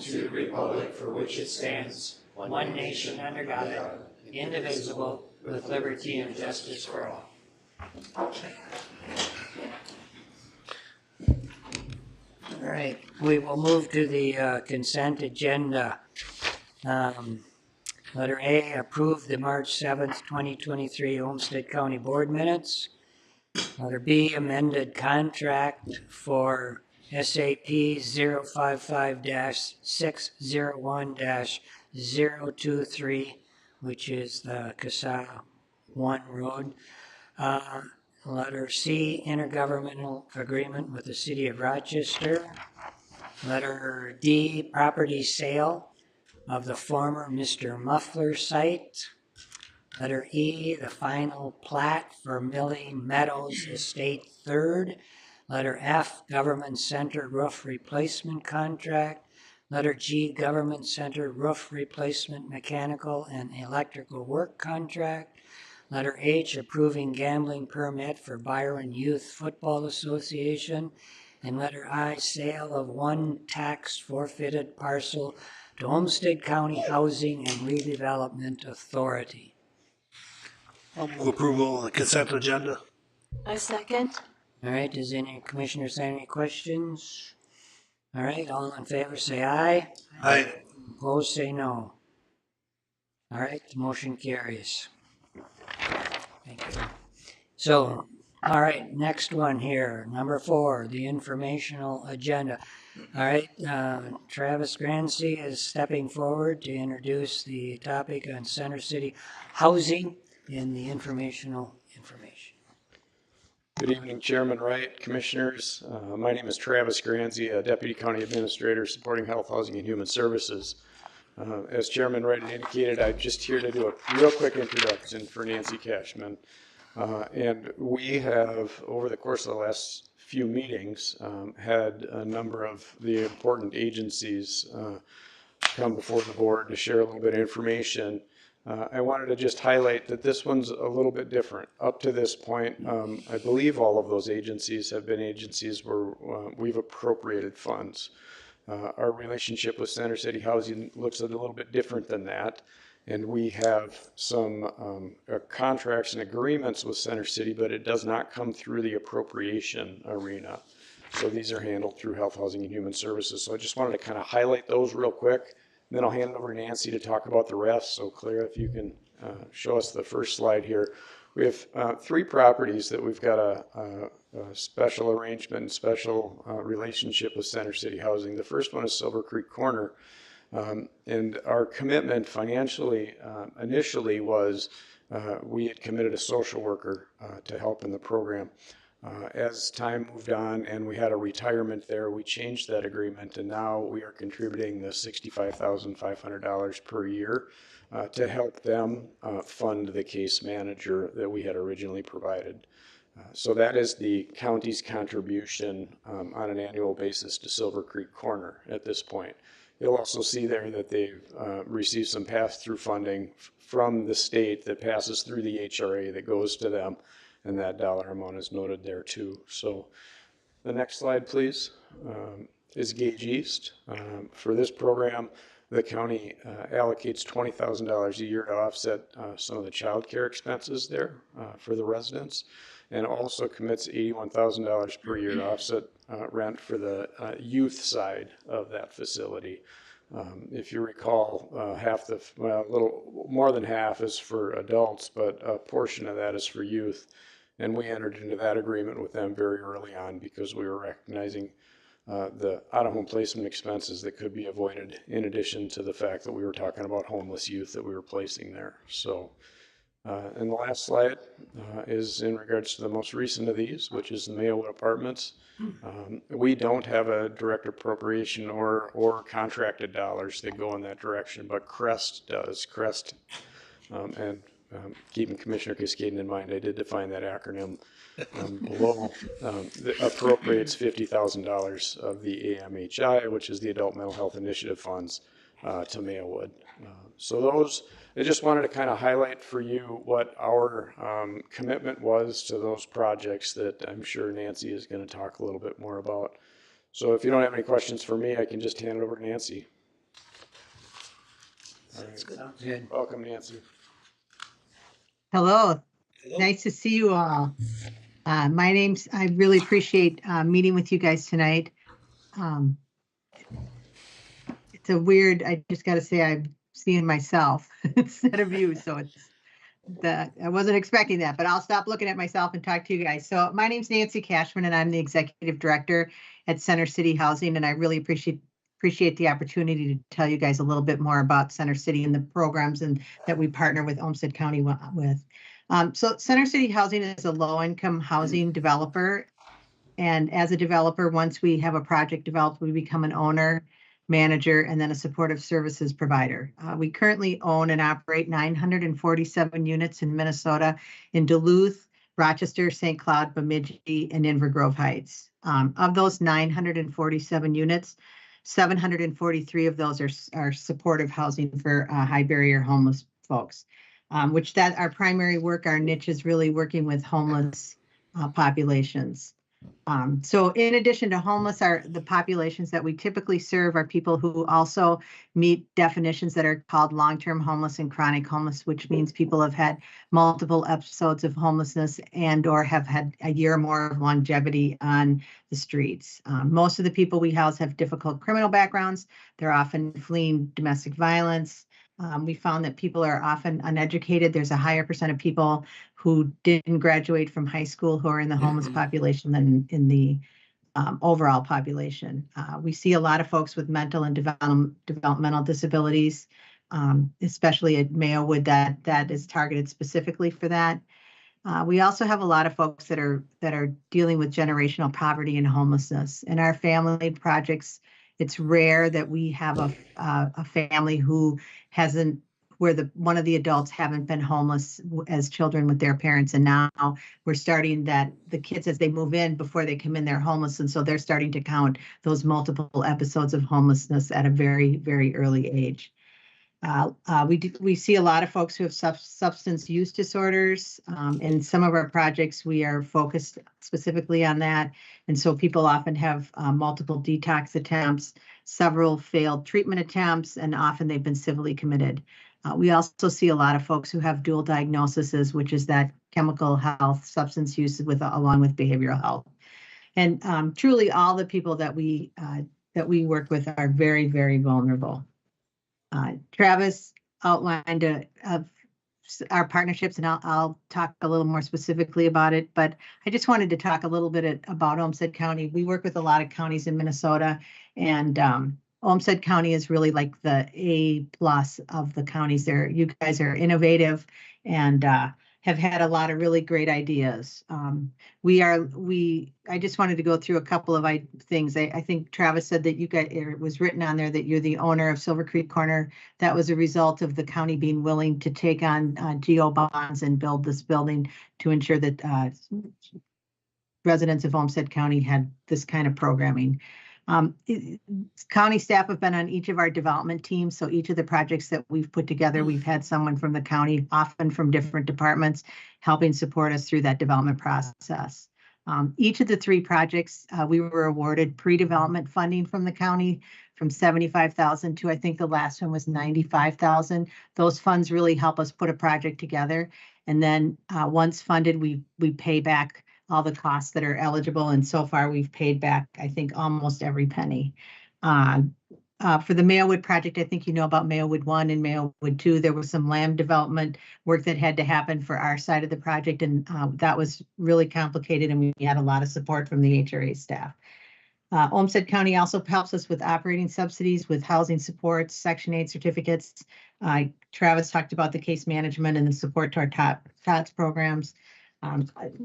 to the republic for which it stands, one nation under God, indivisible, with liberty and justice for all. All right, we will move to the consent agenda. Letter A, approve the March 7th, 2023 Olmsted County Board minutes. Letter B, amended contract for SAP 055-601-023, which is the CASA 1 road. Letter C, intergovernmental agreement with the City of Rochester. Letter D, property sale of the former Mr. Muffler site. Letter E, the final plat for Millie Meadows Estate 3rd. Letter F, Government Center roof replacement contract. Letter G, Government Center roof replacement mechanical and electrical work contract. Letter H, approving gambling permit for Byron Youth Football Association. And letter I, sale of one tax forfeited parcel to Olmsted County Housing and Redevelopment Authority. I'll move approval of the consent agenda. I second. All right, does any commissioners have any questions? All right, all in favor say aye. Aye. Opposed say no. All right, the motion carries. Thank you. So, all right, next one here, number 4, the informational agenda. All right, Travis Grancy is stepping forward to introduce the topic on Center City housing in the informational information. Good evening, Chairman Wright, Commissioners. My name is Travis Granzy, a Deputy County Administrator supporting Health, Housing, and Human Services. As Chairman Wright indicated, I'm just here to do a real quick introduction for Nancy Cashman. And we have, over the course of the last few meetings, had a number of the important agencies come before the board to share a little bit of information. I wanted to just highlight that this one's a little bit different. Up to this point, I believe all of those agencies have been agencies where we've appropriated funds. Our relationship with Center City Housing looks a little bit different than that. And we have some contracts and agreements with Center City, but it does not come through the appropriation arena. So these are handled through Health, Housing, and Human Services. So I just wanted to kind of highlight those real quick. And then I'll hand it over to Nancy to talk about the rest. So Clara, if you can show us the first slide here. We have 3 properties that we've got a special arrangement and special relationship with Center City Housing. The first one is Silver Creek Corner. And our commitment financially initially was we had committed a social worker to help in the program. As time moved on and we had a retirement there, we changed that agreement, and now we are contributing the $65,500 per year to help them fund the case manager that we had originally provided. So that is the county's contribution on an annual basis to Silver Creek Corner at this point. You'll also see there that they've received some pass-through funding from the state that passes through the HRA that goes to them, and that dollar amount is noted there too. So the next slide, please, is Gage East. For this program, the county allocates $20,000 a year to offset some of the child care expenses there for the residents, and also commits $81,000 per year to offset rent for the youth side of that facility. If you recall, a little more than half is for adults, but a portion of that is for youth. And we entered into that agreement with them very early on because we were recognizing the out-of-home placement expenses that could be avoided, in addition to the fact that we were talking about homeless youth that we were placing there. So, and the last slide is in regards to the most recent of these, which is the Maywood Apartments. We don't have a direct appropriation or contracted dollars that go in that direction, but CREST does. CREST, and keeping Commissioner Cascaden in mind, I did define that acronym below, appropriates $50,000 of the AMHI, which is the Adult Mental Health Initiative funds, to Maywood. So those, I just wanted to kind of highlight for you what our commitment was to those projects that I'm sure Nancy is going to talk a little bit more about. So if you don't have any questions for me, I can just hand it over to Nancy. All right. Sounds good. Welcome, Nancy. Hello, Hello. nice to see you all. I really appreciate meeting with you guys tonight. Um, it's I just got to say, I'm seeing myself instead of you. So I wasn't expecting that, but I'll stop looking at myself and talk to you guys. So my name's Nancy Cashman, and I'm the executive director at Center City Housing, and I really appreciate the opportunity to tell you guys a little bit more about Center City and the programs and that we partner with Olmsted County with. So Center City Housing is a low-income housing developer. And as a developer, once we have a project developed, we become an owner, manager, and then a supportive services provider. We currently own and operate 947 units in Minnesota, in Duluth, Rochester, St. Cloud, Bemidji, and Inver Grove Heights. Of those 947 units, 743 of those are supportive housing for high barrier homeless folks, which that our primary work, our niche is really working with homeless populations. So in addition to homeless, the populations that we typically serve are people who also meet definitions that are called long-term homeless and chronic homeless, which means people have had multiple episodes of homelessness and or have had a year or more of longevity on the streets. Most of the people we house have difficult criminal backgrounds. They're often fleeing domestic violence. We found that people are often uneducated. There's a higher percent of people who didn't graduate from high school who are in the homeless population than in the overall population. We see a lot of folks with mental and developmental disabilities, especially at Maywood that is targeted specifically for that. We also have a lot of folks that are dealing with generational poverty and homelessness. In our family projects, it's rare that we have a family who hasn't, where one of the adults haven't been homeless as children with their parents, and now we're starting that the kids, as they move in, before they come in, they're homeless, and so they're starting to count those multiple episodes of homelessness at a very, very early age. We see a lot of folks who have substance use disorders. In some of our projects, we are focused specifically on that. And so people often have multiple detox attempts, several failed treatment attempts, and often they've been civilly committed. We also see a lot of folks who have dual diagnoses, which is that chemical health, substance use along with behavioral health. And truly all the people that we work with are very, very vulnerable. Travis outlined our partnerships, and I'll talk a little more specifically about it, but I just wanted to talk a little bit about Olmsted County. We work with a lot of counties in Minnesota, and Olmsted County is really like the A+ of the counties there. You guys are innovative and have had a lot of really great ideas. I just wanted to go through a couple of things. I think Travis said that you guys, it was written on there that you're the owner of Silver Creek Corner. That was a result of the county being willing to take on GO bonds and build this building to ensure that residents of Olmsted County had this kind of programming. County staff have been on each of our development teams. So each of the projects that we've put together, we've had someone from the county, often from different departments, helping support us through that development process. Each of the three projects, we were awarded pre-development funding from the county from $75,000 to, I think the last one was $95,000. Those funds really help us put a project together. And then once funded, we pay back all the costs that are eligible. And so far we've paid back, I think, almost every penny. For the Maywood project, I think you know about Maywood 1 and Maywood 2. There was some land development work that had to happen for our side of the project, and that was really complicated, and we had a lot of support from the HRA staff. Olmsted County also helps us with operating subsidies, with housing supports, Section 8 certificates. Travis talked about the case management and the support to our TOTS programs.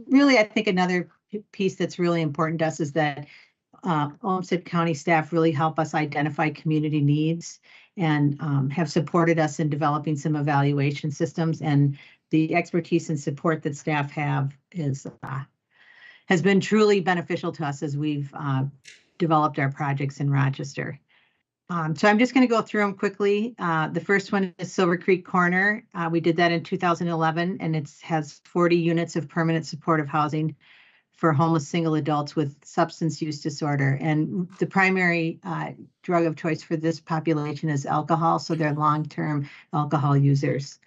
Really, I think another piece that's really important to us is that Olmsted County staff really help us identify community needs and have supported us in developing some evaluation systems. And the expertise and support that staff have has been truly beneficial to us as we've developed our projects in Rochester. So I'm just going to go through them quickly. The first one is Silver Creek Corner. We did that in 2011, and it has 40 units of permanent supportive housing for homeless single adults with substance use disorder. And the primary drug of choice for this population is alcohol, so they're long-term alcohol users.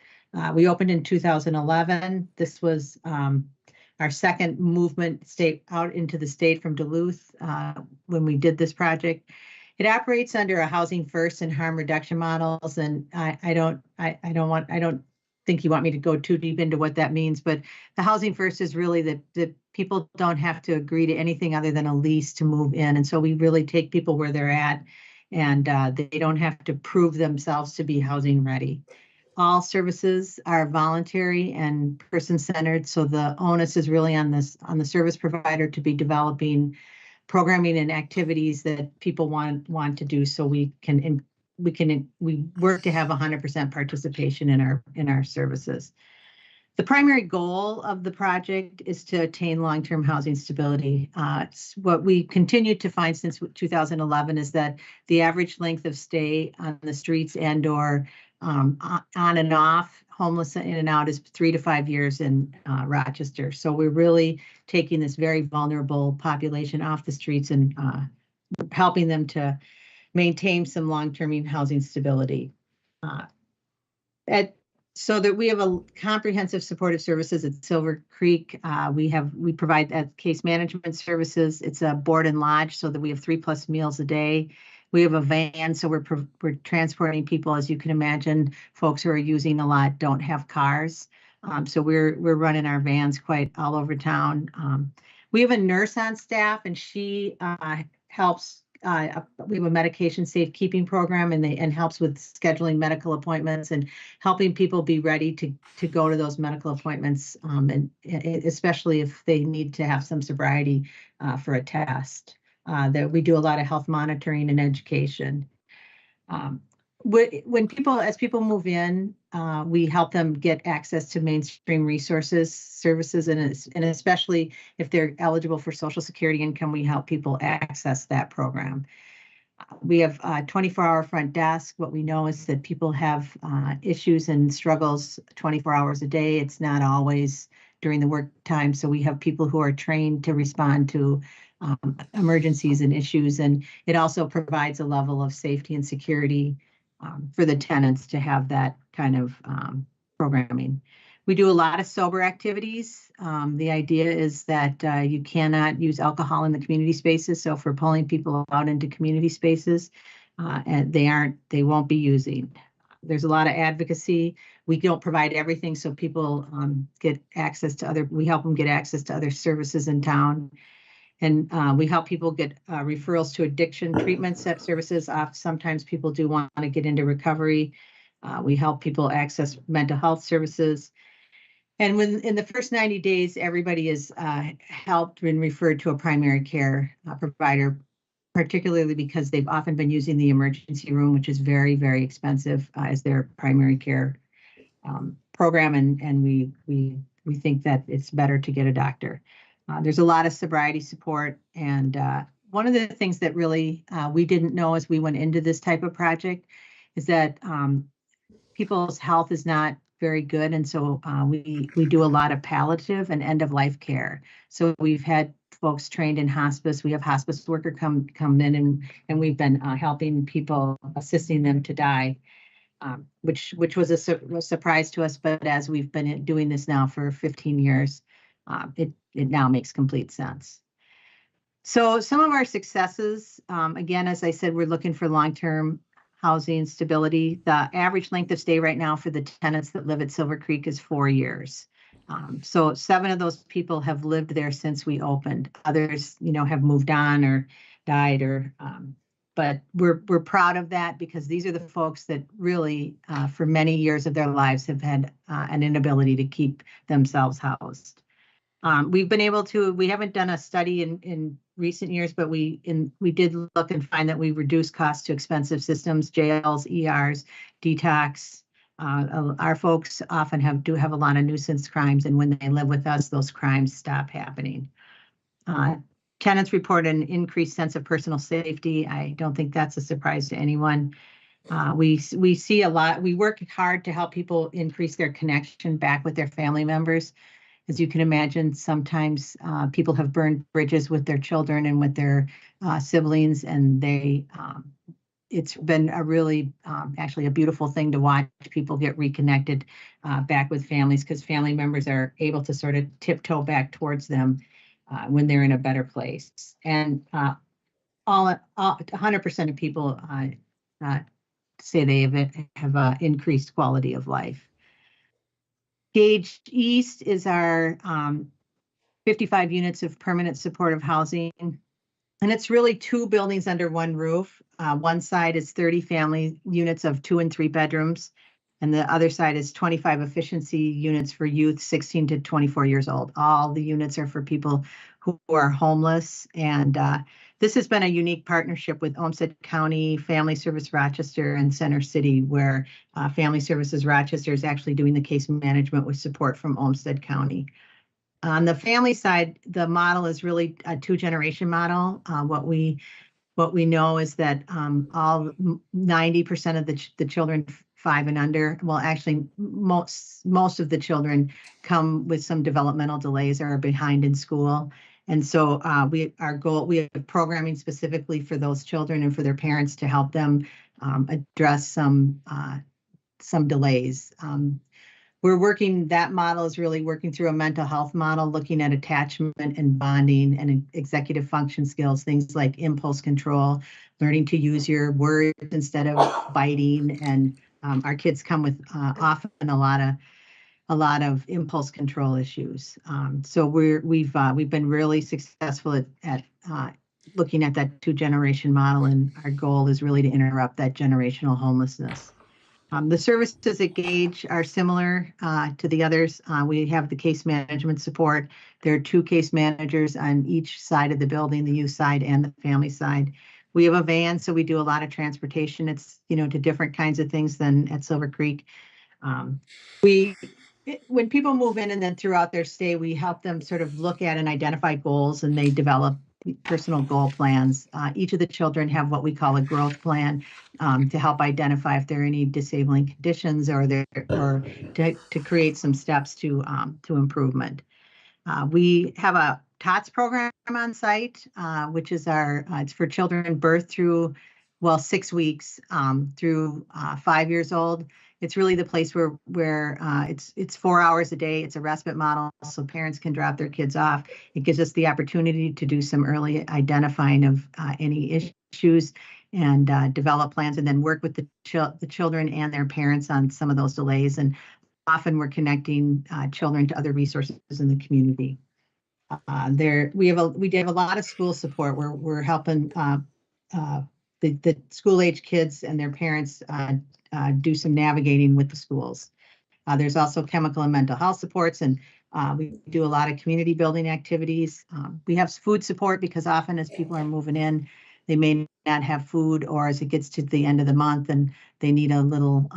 We opened in 2011. This was our second movement out into the state from Duluth when we did this project. It operates under a housing first and harm reduction models, and I don't think you want me to go too deep into what that means, but the housing first is really that people don't have to agree to anything other than a lease to move in, and so we really take people where they're at, and they don't have to prove themselves to be housing ready. All services are voluntary and person-centered, so the onus is really on the service provider to be developing programming and activities that people want to do, so we work to have 100% participation in our services. The primary goal of the project is to attain long-term housing stability. What we continued to find since 2011 is that the average length of stay on the streets and/or on and off, homeless in and out, is 3 to 5 years in Rochester. So we're really taking this very vulnerable population off the streets and helping them to maintain some long-term housing stability. So that we have a comprehensive supportive services at Silver Creek. We provide case management services. It's a board and lodge, so that we have 3+ meals a day. We have a van, so we're transporting people. As you can imagine, folks who are using a lot don't have cars, so we're running our vans quite all over town. We have a nurse on staff, and she helps. We have a medication safekeeping program, and helps with scheduling medical appointments and helping people be ready to go to those medical appointments, and especially if they need to have some sobriety for a test. That we do a lot of health monitoring and education. As people move in, we help them get access to mainstream services, and especially if they're eligible for Social Security income, we help people access that program. We have a 24-hour front desk. What we know is that people have issues and struggles 24 hours a day. It's not always during the work time, so we have people who are trained to respond to emergencies and issues, and it also provides a level of safety and security for the tenants to have that kind of programming. We do a lot of sober activities. The idea is that you cannot use alcohol in the community spaces, so if we're pulling people out into community spaces, and they won't be using. There's a lot of advocacy. We don't provide everything, so people get access to we help them get access to other services in town. And we help people get referrals to addiction treatment services. Sometimes people do want to get into recovery. We help people access mental health services. And when in the first 90 days, everybody is helped and referred to a primary care provider, particularly because they've often been using the emergency room, which is very, very expensive as their primary care program. And we think that it's better to get a doctor. There's a lot of sobriety support. And one of the things that really we didn't know as we went into this type of project is that people's health is not very good. And so we do a lot of palliative and end-of-life care. So we've had folks trained in hospice. We have hospice worker come in, and we've been helping people, assisting them to die, which was a surprise to us. But as we've been doing this now for 15 years, it now makes complete sense. So some of our successes, again, as I said, we're looking for long-term housing stability. The average length of stay right now for the tenants that live at Silver Creek is 4 years. So 7 of those people have lived there since we opened. Others, have moved on or died, but we're proud of that, because these are the folks that really, for many years of their lives, have had an inability to keep themselves housed. We haven't done a study in recent years, but we did look and find that we reduced costs to expensive systems, jails, ERs, detox. Our folks often do have a lot of nuisance crimes, and when they live with us, those crimes stop happening. Tenants report an increased sense of personal safety. I don't think that's a surprise to anyone. We see a lot. We work hard to help people increase their connection back with their family members. As you can imagine, sometimes people have burned bridges with their children and with their siblings, and it's been a really actually a beautiful thing to watch people get reconnected back with families, because family members are able to sort of tiptoe back towards them when they're in a better place. And 100% of people say they have increased quality of life. Gage East is our 55 units of permanent supportive housing. And it's really 2 buildings under one roof. One side is 30 family units of 2 and 3 bedrooms. And the other side is 25 efficiency units for youth 16 to 24 years old. All the units are for people who are homeless. And this has been a unique partnership with Olmsted County, Family Service Rochester, and Center City, where Family Services Rochester is actually doing the case management with support from Olmsted County. On the family side, the model is really a 2-generation model. What we know is that all 90% of the children 5 and under, well, actually most of the children come with some developmental delays or are behind in school. And so we have programming specifically for those children and for their parents to help them address some delays. That model is really working through a mental health model, looking at attachment and bonding and executive function skills, things like impulse control, learning to use your words instead of biting. And our kids come with often a lot of impulse control issues. So we've been really successful at looking at that 2-generation model, and our goal is really to interrupt that generational homelessness. The services at Gage are similar to the others. We have the case management support. There are 2 case managers on each side of the building, the youth side and the family side. We have a van, so we do a lot of transportation. It's, to different kinds of things than at Silver Creek. When people move in and then throughout their stay, we help them sort of look at and identify goals, and they develop personal goal plans. Each of the children have what we call a growth plan to help identify if there are any disabling conditions or to create some steps to improvement. We have a TOTS program on site, which is it's for children birth through 6 weeks through 5 years old. It's really the place where it's 4 hours a day. It's a respite model, so parents can drop their kids off. It gives us the opportunity to do some early identifying of any issues and develop plans, and then work with the children and their parents on some of those delays. And often we're connecting children to other resources in the community. We have a lot of school support where we're helping the school-age kids and their parents do some navigating with the schools. There's also chemical and mental health supports, and we do a lot of community building activities. We have food support because often as people are moving in, they may not have food, or as it gets to the end of the month and they need a little,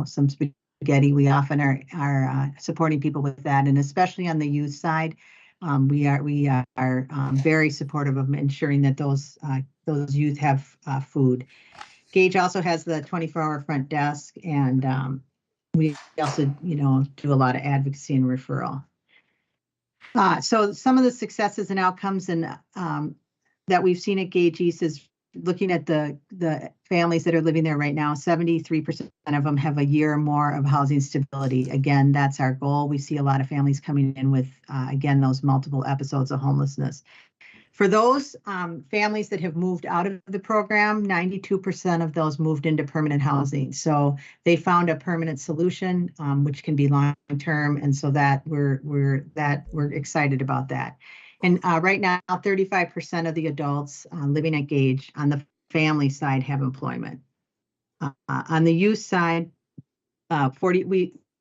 some spaghetti. We often are supporting people with that, and especially on the youth side, we are very supportive of ensuring that those youth have food. Gage also has the 24-hour front desk, and we also, do a lot of advocacy and referral. So some of the successes and outcomes that we've seen at Gage East is looking at the families that are living there right now. 73% of them have a year or more of housing stability. Again, that's our goal. We see a lot of families coming in with, again, those multiple episodes of homelessness. For those families that have moved out of the program, 92% of those moved into permanent housing. So they found a permanent solution, which can be long-term, and so that we're excited about that. And right now, 35% of the adults living at Gage on the family side have employment. On the youth side,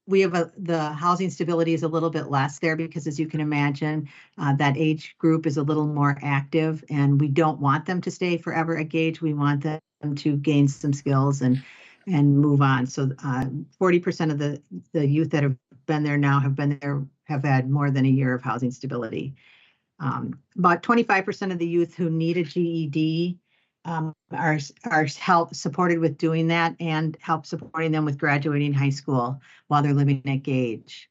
we have the housing stability is a little bit less there because, as you can imagine, that age group is a little more active, and we don't want them to stay forever at Gage. We want them to gain some skills and move on. So 40% of the youth that have been there now have had more than a year of housing stability. About 25% of the youth who need a GED are supported with doing that, and help supporting them with graduating high school while they're living at Gage.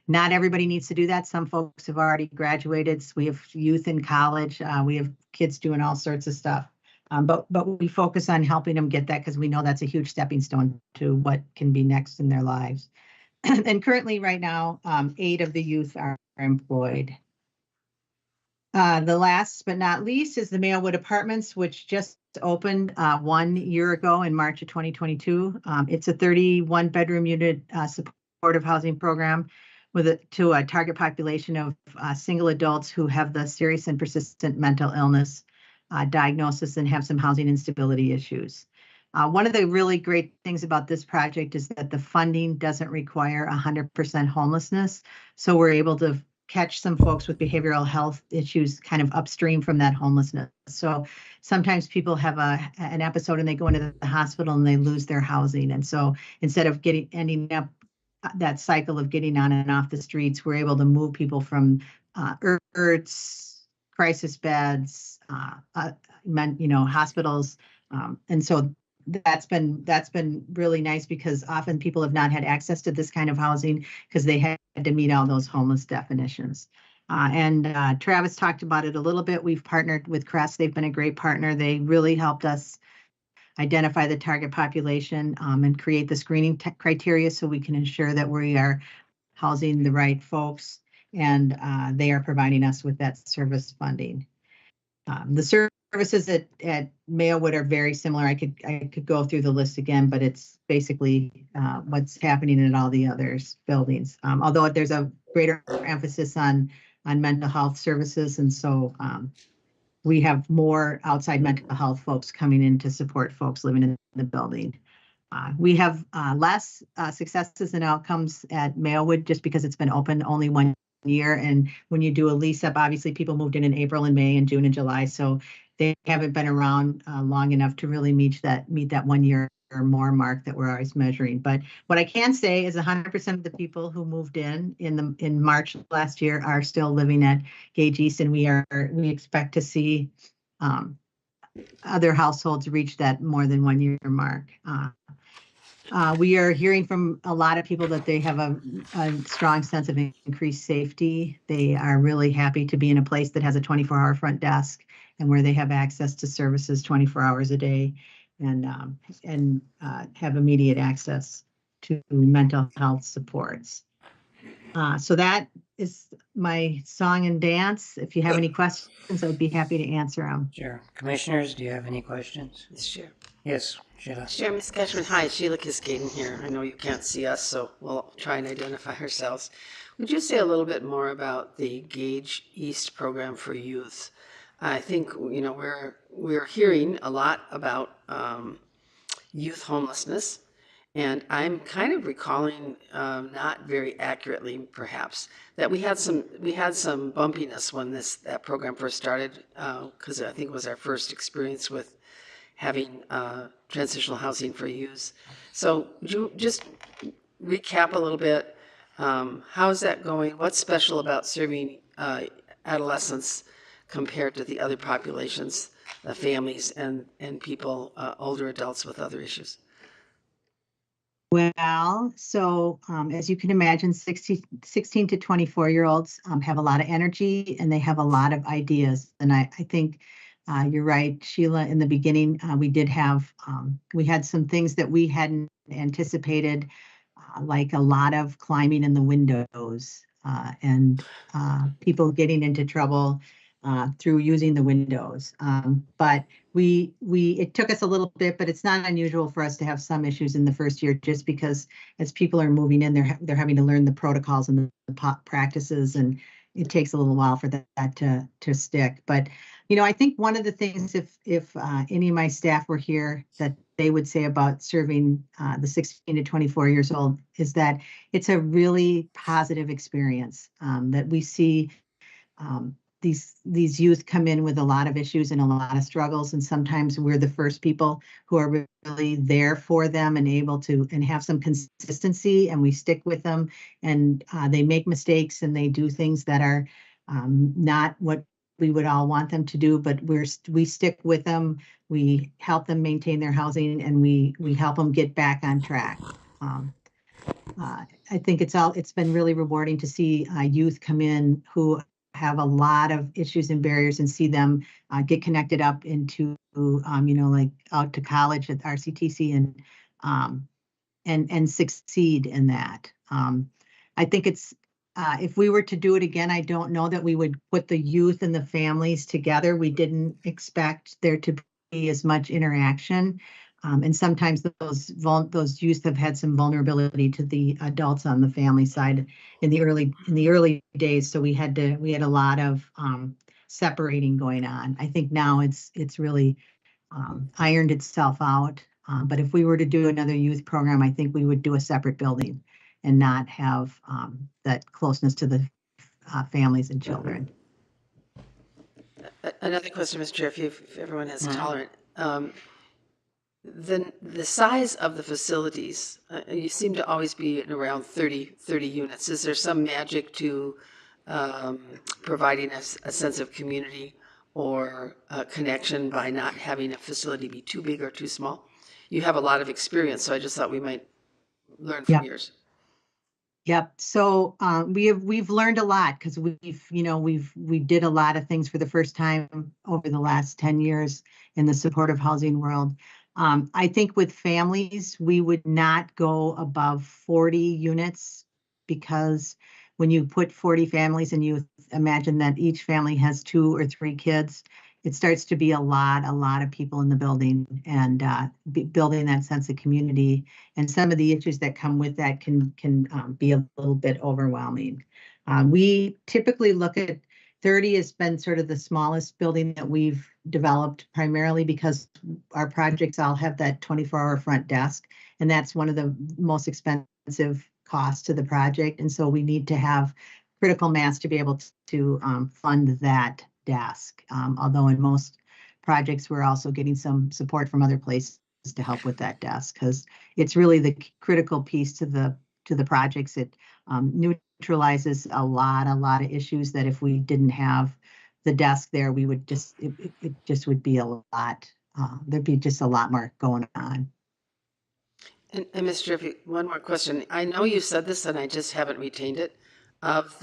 Not everybody needs to do that. Some folks have already graduated. So we have youth in college. We have kids doing all sorts of stuff. But we focus on helping them get that because we know that's a huge stepping stone to what can be next in their lives. And currently, right now, 8 of the youth are employed. The last but not least is the Maywood Apartments, which just opened 1 year ago in March of 2022. It's a 31-bedroom unit supportive housing program to a target population of single adults who have the serious and persistent mental illness diagnosis and have some housing instability issues. One of the really great things about this project is that the funding doesn't require 100% homelessness. So we're able to catch some folks with behavioral health issues kind of upstream from that homelessness. So sometimes people have an episode and they go into the hospital and they lose their housing. And so instead of ending up that cycle of getting on and off the streets, we're able to move people from IRTs, crisis beds, hospitals. And so that's been really nice because often people have not had access to this kind of housing because they had to meet all those homeless definitions. And Travis talked about it a little bit. We've partnered with Crest. They've been a great partner. They really helped us identify the target population and create the screening criteria so we can ensure that we are housing the right folks, and they are providing us with that service funding. The services at Maywood are very similar. I could go through the list again, but it's basically what's happening in all the other buildings. Although there's a greater emphasis on mental health services, and so we have more outside mental health folks coming in to support folks living in the building. We have less successes and outcomes at Maywood just because it's been open only 1 year. And when you do a lease up, obviously people moved in April and May and June and July. So they haven't been around long enough to really meet that 1 year or more mark that we're always measuring. But what I can say is 100% of the people who moved in March last year are still living at Gage East, and we expect to see other households reach that more than 1 year mark. We are hearing from a lot of people that they have a strong sense of increased safety. They are really happy to be in a place that has a 24-hour front desk and where they have access to services 24 hours a day and have immediate access to mental health supports. So that is my song and dance. If you have any questions, I'd be happy to answer them. Sure. Commissioners, do you have any questions? Sure. Yes, Sheila. Sure, Ms. Cashman. Hi, Sheila Kiskaden here. I know you can't see us, so we'll try and identify ourselves. Would you say a little bit more about the Gage East program for youth? I think, we're hearing a lot about youth homelessness, and I'm kind of recalling, not very accurately perhaps, that we had some bumpiness when that program first started, because I think it was our first experience with having transitional housing for youth. So would you just recap a little bit? How's that going? What's special about serving adolescents compared to the other populations, families and people, older adults with other issues? Well, so as you can imagine, 16 to 24-year-olds have a lot of energy and they have a lot of ideas. And I think you're right, Sheila, in the beginning, we had some things that we hadn't anticipated, like a lot of climbing in the windows and people getting into trouble through using the windows. But it took us a little bit, but it's not unusual for us to have some issues in the first year, just because as people are moving in, they're having to learn the protocols and the practices, and it takes a little while for that to stick. But I think one of the things, if any of my staff were here, that they would say about serving the 16 to 24 years old is that it's a really positive experience, that we see these youth come in with a lot of issues and a lot of struggles, and sometimes we're the first people who are really there for them and able to and have some consistency, and we stick with them, and they make mistakes and they do things that are not what we would all want them to do, but we stick with them, we help them maintain their housing, and we help them get back on track. I think it's been really rewarding to see youth come in who have a lot of issues and barriers and see them get connected up into, like out to college at RCTC and succeed in that. I think if we were to do it again, I don't know that we would put the youth and the families together. We didn't expect there to be as much interaction. And sometimes those youth have had some vulnerability to the adults on the family side in the early days. So we had a lot of separating going on. I think now it's really ironed itself out. But if we were to do another youth program, I think we would do a separate building and not have that closeness to the families and children. Another question, Mr. Chair, if everyone is tolerant. The size of the facilities, you seem to always be at around 30 units. Is there some magic to providing a sense of community or a connection by not having a facility be too big or too small? You have a lot of experience, so I just thought we might learn from yours. Yep. So we've learned a lot because we did a lot of things for the first time over the last 10 years in the supportive housing world. I think with families, we would not go above 40 units because when you put 40 families and you imagine that each family has 2 or 3 kids, it starts to be a lot of people in the building, and building that sense of community. And some of the issues that come with that can be a little bit overwhelming. We typically look at 30 has been sort of the smallest building that we've developed, primarily because our projects all have that 24-hour front desk, and that's one of the most expensive costs to the project. And so we need to have critical mass to be able to fund that desk. Although in most projects, we're also getting some support from other places to help with that desk, because it's really the critical piece to the projects. It neutralizes a lot of issues that if we didn't have the desk there, we would it just would be a lot. There'd be just a lot more going on. And Mr. Jeffy, one more question. I know you said this and I just haven't retained it. Of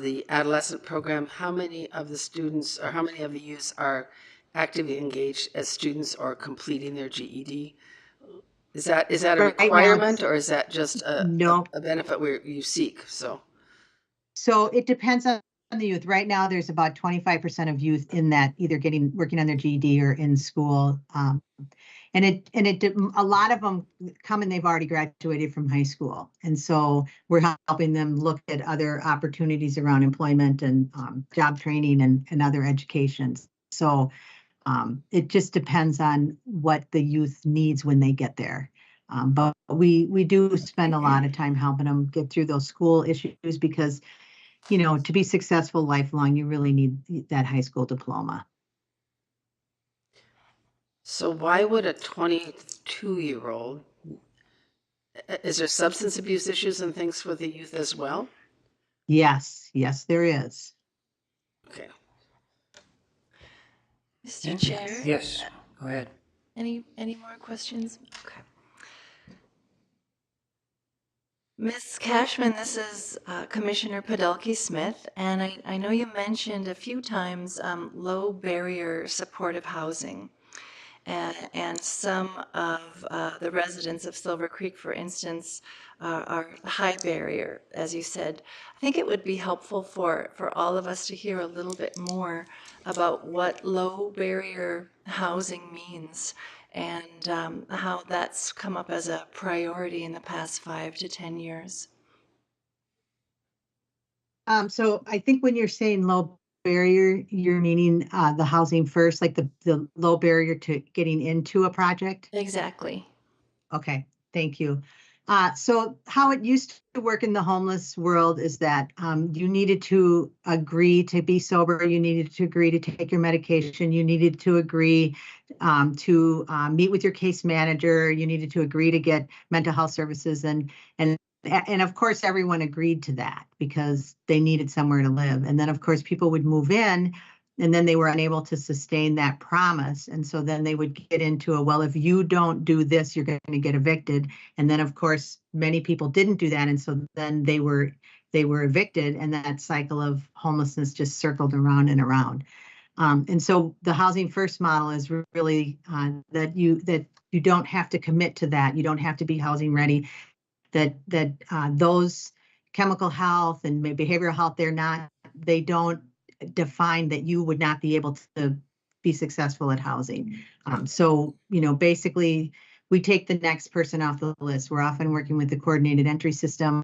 the adolescent program, how many of the students or how many of the youths are actively engaged as students or completing their GED? Is that a requirement, or is that just a benefit you seek? So it depends on the youth. Right now, there's about 25% of youth in that either working on their GED or in school. And a lot of them come and they've already graduated from high school. And so we're helping them look at other opportunities around employment and job training and other educations. So it just depends on what the youth needs when they get there. But we do spend a lot of time helping them get through those school issues because, to be successful lifelong, you really need that high school diploma. So why would a 22-year-old, is there substance abuse issues and things for the youth as well? Yes, there is. Okay. Mr. Chair? Yes, go ahead. Any more questions? Okay. Ms. Cashman, this is Commissioner Podolsky-Smith, and I know you mentioned a few times low barrier supportive housing. And some of the residents of Silver Creek, for instance, are high barrier, as you said. I think it would be helpful for all of us to hear a little bit more about what low barrier housing means and how that's come up as a priority in the past 5 to 10 years. So I think when you're saying low barrier, you're meaning the housing first, like the low barrier to getting into a project? Exactly. Okay, thank you. So how it used to work in the homeless world is that you needed to agree to be sober, you needed to agree to take your medication, you needed to agree to meet with your case manager, you needed to agree to get mental health services, and of course everyone agreed to that because they needed somewhere to live. And then of course people would move in And then they were unable to sustain that promise. And so then they would get into a, well, if you don't do this, you're going to get evicted. And then, of course, many people didn't do that. And so then they were evicted, and that cycle of homelessness just circled around and around. And so the Housing First model is really that you don't have to commit to that. You don't have to be housing ready. That those chemical health and behavioral health, they don't define that you would not be able to be successful at housing. So, basically we take the next person off the list. We're often working with the coordinated entry system,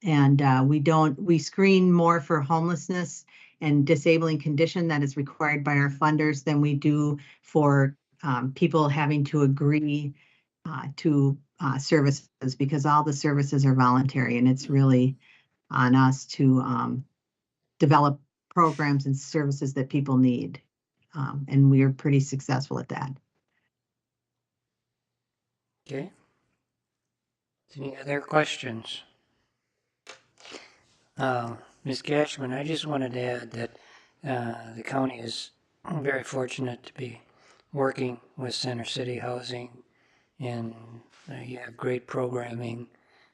and we screen more for homelessness and disabling condition that is required by our funders than we do for people having to agree to services, because all the services are voluntary, and it's really on us to develop programs and services that people need. And we are pretty successful at that. Okay. Any other questions? Ms. Cashman, I just wanted to add that the county is very fortunate to be working with Center City Housing, and you have great programming,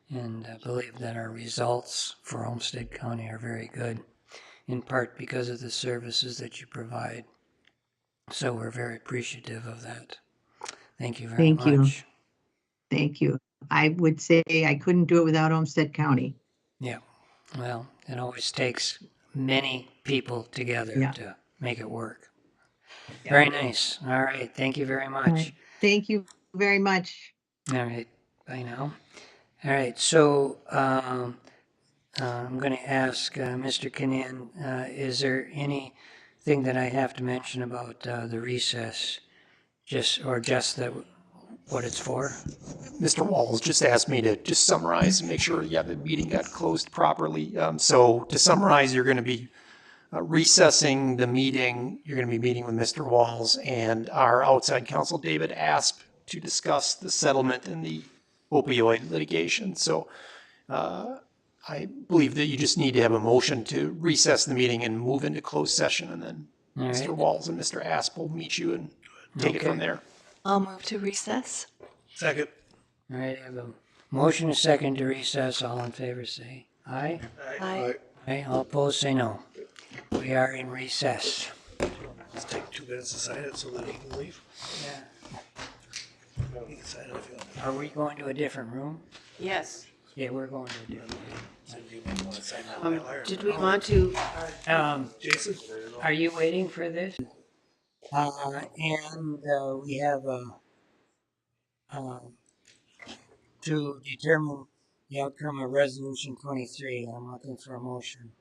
and I believe that our results for Olmsted County are very good, in part because of the services that you provide. So we're very appreciative of that. Thank you very Thank you. much. Thank you. I would say I couldn't do it without Olmsted County. Yeah, well, it always takes many people together Yeah. to make it work. Yeah. Very nice. All right, thank you very All much. right. Thank you very much. All right, bye now. All right, so I'm going to ask Mr. Kinnan, is there anything that I have to mention about the recess? Just that what it's for? Mr. Walls just asked me to just summarize and make sure, the meeting got closed properly. So to summarize, you're going to be recessing the meeting. You're going to be meeting with Mr. Walls and our outside counsel, David Asp, to discuss the settlement in the opioid litigation. So I believe that you just need to have a motion to recess the meeting and move into closed session, and then All right. Mr. Walls and Mr. Asp will meet you and take it from Okay. there. I'll move to recess. Second. All right, I have a motion, a second to recess. All in favor say aye. Aye. Aye, all opposed say no. We are in recess. Let's take 2 minutes to sign it so that he can leave. Yeah. He can sign it if you want. Are we going to a different room? Yes. Yeah, we're going to a different So do you want to sign that Mylar? Did we want to, room. Jason? Are you waiting for this? And we have to determine the outcome of Resolution 23. I'm looking for a motion.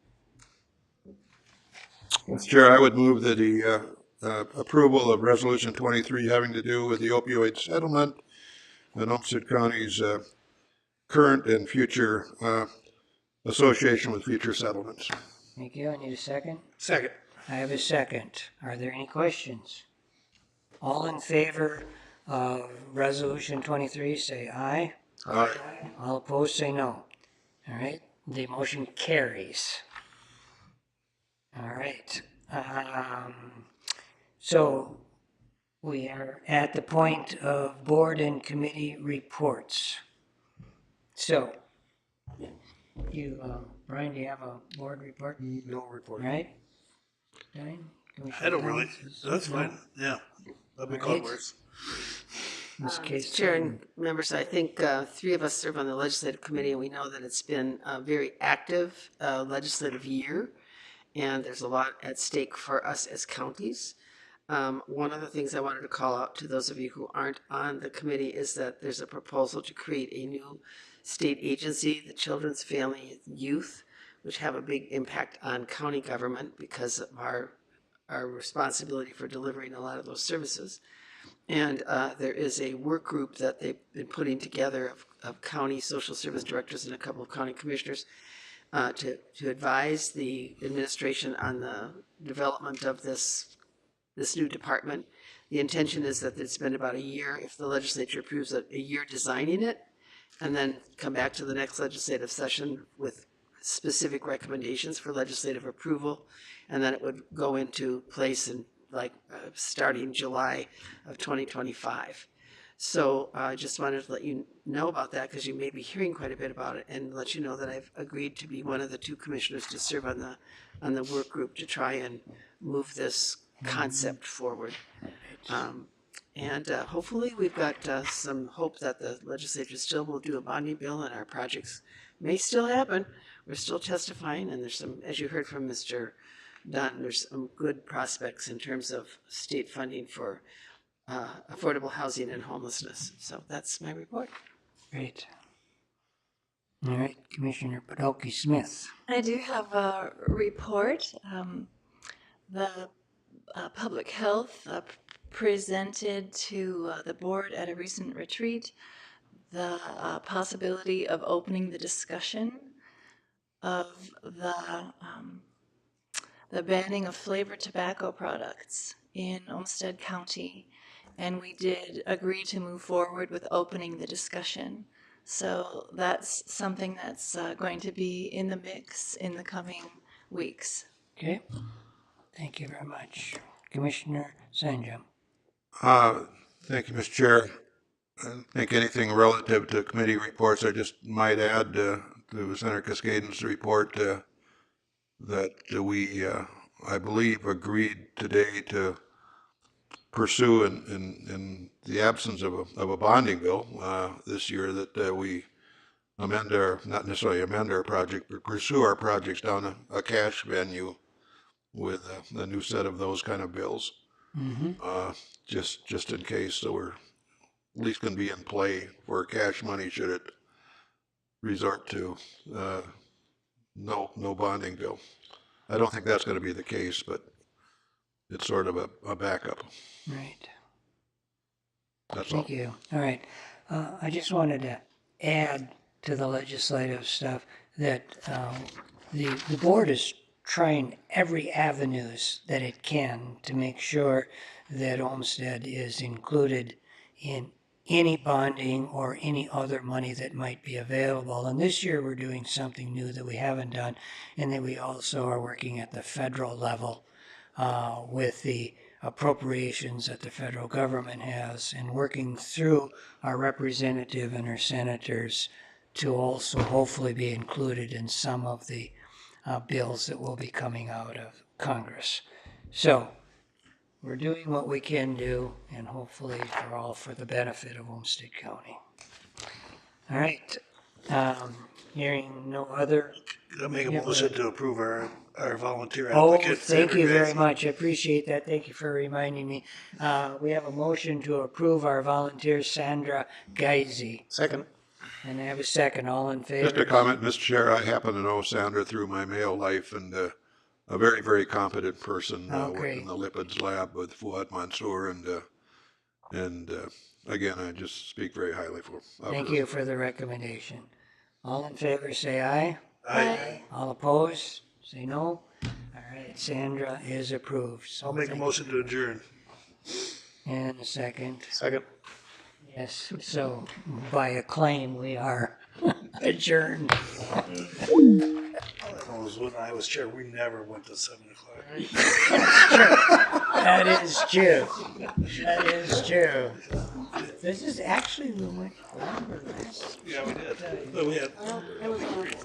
Mr. Chair, I would move that the approval of Resolution 23 having to do with the opioid settlement and Olmsted County's current and future association with future settlements. Thank you. I need a second. Second. I have a second. Are there any questions? All in favor of Resolution 23 say aye. Aye. All opposed say no. All right, the motion carries. All right. So we are at the point of board and committee reports. So, Brian, do you have a board report? No report. All right. Diane, I don't really. That's fine. Yeah. That'd be called Right. worse. In this case, Chair and members, I think 3 of us serve on the legislative committee, and we know that it's been a very active legislative year, and there's a lot at stake for us as counties. One of the things I wanted to call out to those of you who aren't on the committee is that there's a proposal to create a new state agency, the Children's Family and Youth, which have a big impact on county government because of our responsibility for delivering a lot of those services. And there is a work group that they've been putting together of county social service directors and a couple of county commissioners to advise the administration on the development of this new department. The intention is that they spend about a year, if the legislature approves it, a year designing it, and then come back to the next legislative session with specific recommendations for legislative approval, and then it would go into place in starting July of 2025. So I just wanted to let you know about that because you may be hearing quite a bit about it, and let you know that I've agreed to be one of the 2 commissioners to serve on the work group to try and move this concept forward. Hopefully we've got some hope that the legislature still will do a bonding bill and our projects may still happen. We're still testifying, and there's some, as you heard from Mr. Dunn, there's some good prospects in terms of state funding for affordable housing and homelessness. So that's my report. Great. All right, Commissioner Podolsky Smith. I do have a report. The public health presented to the board at a recent retreat the possibility of opening the discussion of the banning of flavored tobacco products in Olmsted County, and we did agree to move forward with opening the discussion. So that's something that's going to be in the mix in the coming weeks. Okay. Thank you very much. Commissioner Sanjum. Thank you, Mr. Chair. I think anything relative to committee reports, I just might add to Senator Cascaden's report that we, I believe, agreed today to pursue in the absence of a bonding bill this year that we amend our, not necessarily amend our project, but pursue our projects down a cash venue with a new set of those kind of bills. Just in case, so we're at least going to be in play for cash money should it resort to no bonding bill. I don't think that's going to be the case, but it's sort of a backup. Right. That's all. Thank you. All right. I just wanted to add to the legislative stuff that the board is trying every avenues that it can to make sure that Olmsted is included in any bonding or any other money that might be available. And this year we're doing something new that we haven't done, and that we also are working at the federal level with the appropriations that the federal government has, and working through our representative and our senators to also hopefully be included in some of the bills that will be coming out of Congress. So we're doing what we can do, and hopefully for all for the benefit of Olmsted County. All right. Hearing no other. I'll make a motion to approve our volunteer Oh, applicant. thank you very much. I appreciate that. Thank you for reminding me. We have a motion to approve our volunteer, Sandra Geisy. Second. And I have a second. All in favor? Just a comment, Mr. Chair. I happen to know Sandra through my male life, and a very, very competent person working in the lipids lab with Fuad Mansour, and again, I just speak very highly for. Thank you for the recommendation. All in favor, say aye. Aye. All opposed, say no. All right, Sandra is approved. So I'll make a thank motion to adjourn. you. And a second. Second. Yes, so by acclaim, we are adjourned. When I was chair, we never went to 7 o'clock. That is true. That is true. This is actually the much longer last. Yeah, we did. But we had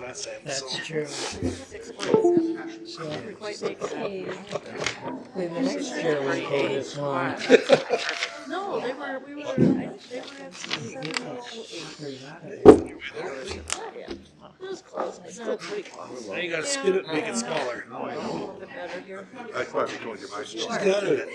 last time. That's So true. 6:47. So Never quite make it. the next year we paid as long. No, we were at 7:08. It was close. It's still pretty close. now you gotta spin it and make it smaller. A little bit better here. I probably told you my story. She's got it.